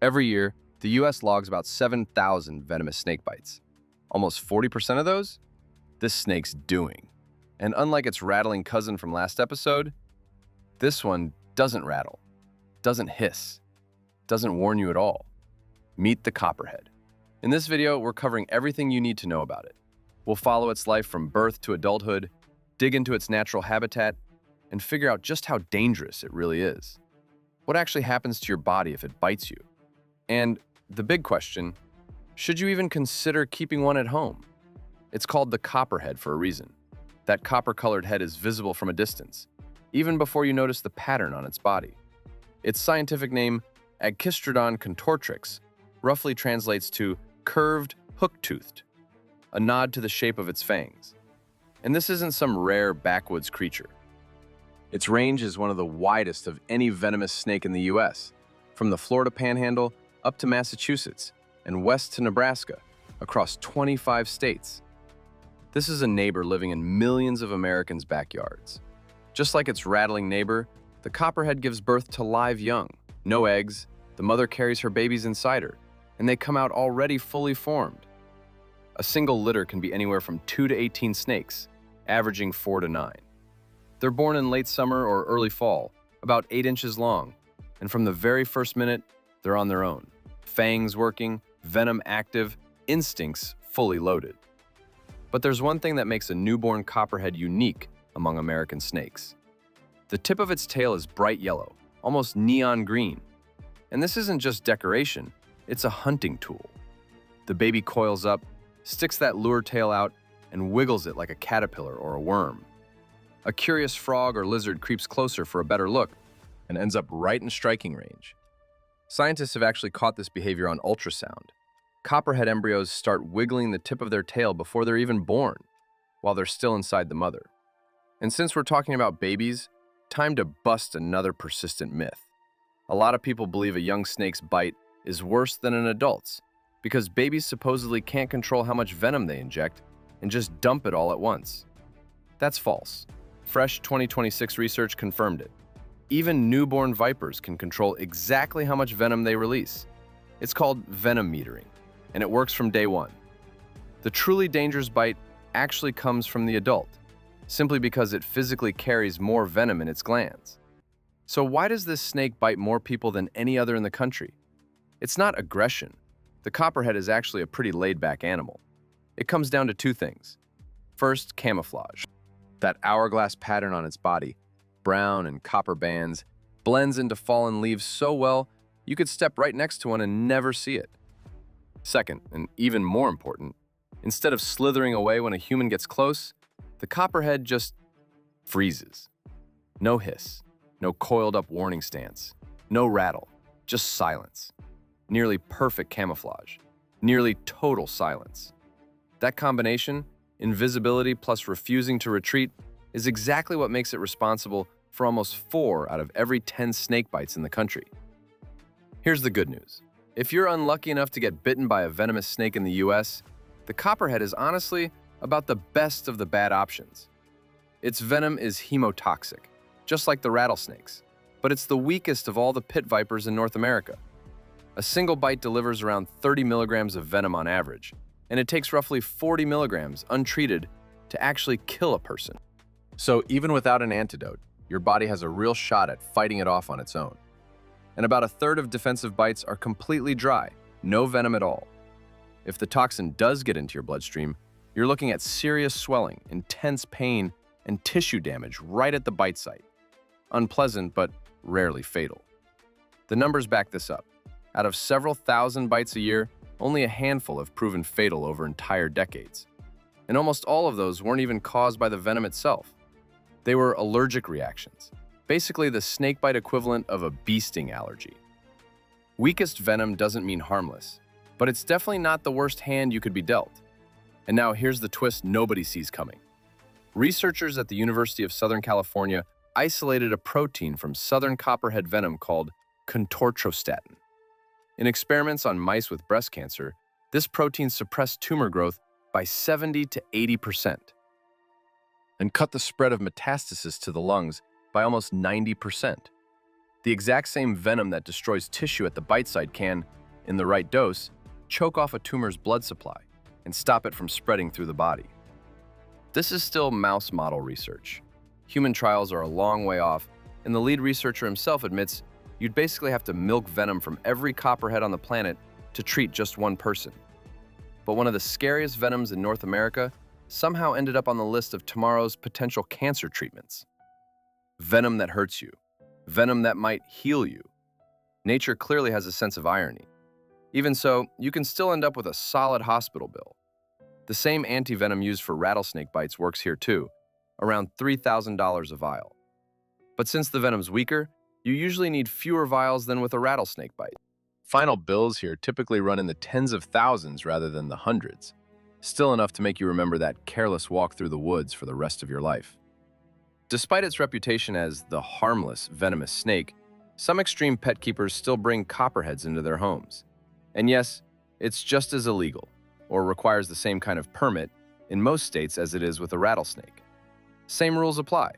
Every year, the US logs about 7,000 venomous snake bites. Almost 40% of those, this snake's doing. And unlike its rattling cousin from last episode, this one doesn't rattle, doesn't hiss, doesn't warn you at all. Meet the Copperhead. In this video, we're covering everything you need to know about it. We'll follow its life from birth to adulthood, dig into its natural habitat, and figure out just how dangerous it really is. What actually happens to your body if it bites you? And the big question, should you even consider keeping one at home? It's called the Copperhead for a reason. That copper-colored head is visible from a distance, even before you notice the pattern on its body. Its scientific name, Agkistrodon contortrix, roughly translates to curved, hook-toothed, a nod to the shape of its fangs. And this isn't some rare backwoods creature. Its range is one of the widest of any venomous snake in the US, from the Florida Panhandle up to Massachusetts and west to Nebraska, across 25 states. This is a neighbor living in millions of Americans' backyards. Just like its rattling neighbor, the Copperhead gives birth to live young. No eggs, the mother carries her babies inside her, and they come out already fully formed. A single litter can be anywhere from 2 to 18 snakes, averaging 4 to 9. They're born in late summer or early fall, about 8 inches long, and from the very first minute, they're on their own. Fangs working, venom active, instincts fully loaded. But there's one thing that makes a newborn Copperhead unique among American snakes. The tip of its tail is bright yellow, almost neon green. And this isn't just decoration, it's a hunting tool. The baby coils up, sticks that lure tail out, and wiggles it like a caterpillar or a worm. A curious frog or lizard creeps closer for a better look and ends up right in striking range. Scientists have actually caught this behavior on ultrasound. Copperhead embryos start wiggling the tip of their tail before they're even born, while they're still inside the mother. And since we're talking about babies, time to bust another persistent myth. A lot of people believe a young snake's bite is worse than an adult's because babies supposedly can't control how much venom they inject and just dump it all at once. That's false. Fresh 2026 research confirmed it. Even newborn vipers can control exactly how much venom they release. It's called venom metering, and it works from day one. The truly dangerous bite actually comes from the adult, simply because it physically carries more venom in its glands. So why does this snake bite more people than any other in the country? It's not aggression. The Copperhead is actually a pretty laid-back animal. It comes down to two things. First, camouflage. That hourglass pattern on its body, brown and copper bands, blends into fallen leaves so well, you could step right next to one and never see it. Second, and even more important, instead of slithering away when a human gets close, the Copperhead just freezes. No hiss, no coiled-up warning stance, no rattle, just silence. Nearly perfect camouflage, nearly total silence. That combination, invisibility plus refusing to retreat, is exactly what makes it responsible for almost 4 out of every 10 snake bites in the country. Here's the good news. If you're unlucky enough to get bitten by a venomous snake in the US, the Copperhead is honestly about the best of the bad options. Its venom is hemotoxic, just like the rattlesnakes, but it's the weakest of all the pit vipers in North America. A single bite delivers around 30 milligrams of venom on average, and it takes roughly 40 milligrams untreated to actually kill a person. So even without an antidote, your body has a real shot at fighting it off on its own. And about a third of defensive bites are completely dry, no venom at all. If the toxin does get into your bloodstream, you're looking at serious swelling, intense pain, and tissue damage right at the bite site. Unpleasant, but rarely fatal. The numbers back this up. Out of several thousand bites a year, only a handful have proven fatal over entire decades. And almost all of those weren't even caused by the venom itself. They were allergic reactions, basically the snakebite equivalent of a bee sting allergy. Weakest venom doesn't mean harmless, but it's definitely not the worst hand you could be dealt. And now here's the twist nobody sees coming. Researchers at the University of Southern California isolated a protein from southern copperhead venom called contortrostatin. In experiments on mice with breast cancer, this protein suppressed tumor growth by 70 to 80% and cut the spread of metastasis to the lungs by almost 90%. The exact same venom that destroys tissue at the bite site can, in the right dose, choke off a tumor's blood supply and stop it from spreading through the body. This is still mouse model research. Human trials are a long way off, and the lead researcher himself admits you'd basically have to milk venom from every copperhead on the planet to treat just one person. But one of the scariest venoms in North America somehow ended up on the list of tomorrow's potential cancer treatments. Venom that hurts you. Venom that might heal you. Nature clearly has a sense of irony. Even so, you can still end up with a solid hospital bill. The same anti-venom used for rattlesnake bites works here too, around $3,000 a vial. But since the venom's weaker, you usually need fewer vials than with a rattlesnake bite. Final bills here typically run in the tens of thousands rather than the hundreds. Still enough to make you remember that careless walk through the woods for the rest of your life. Despite its reputation as the harmless, venomous snake, some extreme pet keepers still bring copperheads into their homes. And yes, it's just as illegal, or requires the same kind of permit in most states as it is with a rattlesnake. Same rules apply.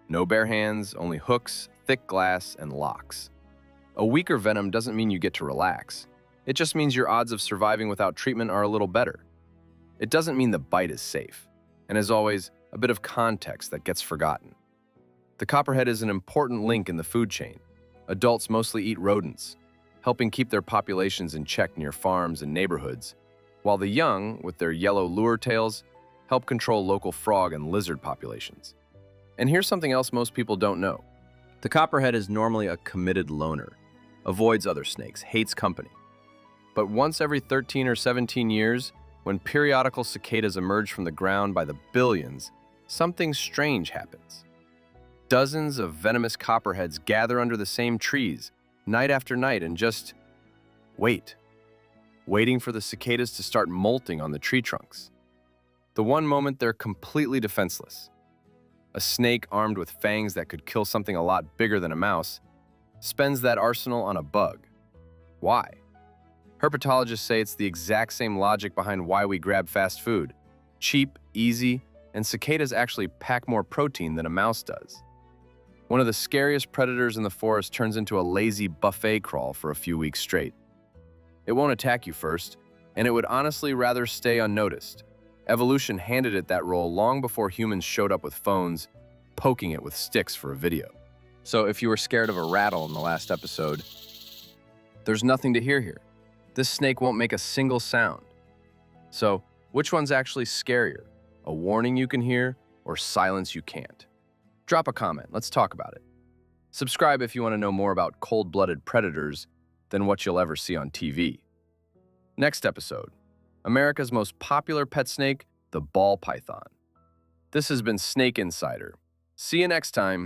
No bare hands, only hooks, thick glass, and locks. A weaker venom doesn't mean you get to relax. It just means your odds of surviving without treatment are a little better. It doesn't mean the bite is safe. And as always, a bit of context that gets forgotten. The copperhead is an important link in the food chain. Adults mostly eat rodents, helping keep their populations in check near farms and neighborhoods, while the young, with their yellow lure tails, help control local frog and lizard populations. And here's something else most people don't know. The copperhead is normally a committed loner, avoids other snakes, hates company. But once every 13 or 17 years, when periodical cicadas emerge from the ground by the billions, something strange happens. Dozens of venomous copperheads gather under the same trees, night after night, and just wait, waiting for the cicadas to start molting on the tree trunks. The one moment they're completely defenseless. A snake armed with fangs that could kill something a lot bigger than a mouse spends that arsenal on a bug. Why? Herpetologists say it's the exact same logic behind why we grab fast food. Cheap, easy, and cicadas actually pack more protein than a mouse does. One of the scariest predators in the forest turns into a lazy buffet crawl for a few weeks straight. It won't attack you first, and it would honestly rather stay unnoticed. Evolution handed it that role long before humans showed up with phones, poking it with sticks for a video. So if you were scared of a rattle in the last episode, there's nothing to hear here. This snake won't make a single sound. So, which one's actually scarier? A warning you can hear or silence you can't? Drop a comment, let's talk about it. Subscribe if you want to know more about cold-blooded predators than what you'll ever see on TV. Next episode, America's most popular pet snake, the ball python. This has been Snake Insider. See you next time.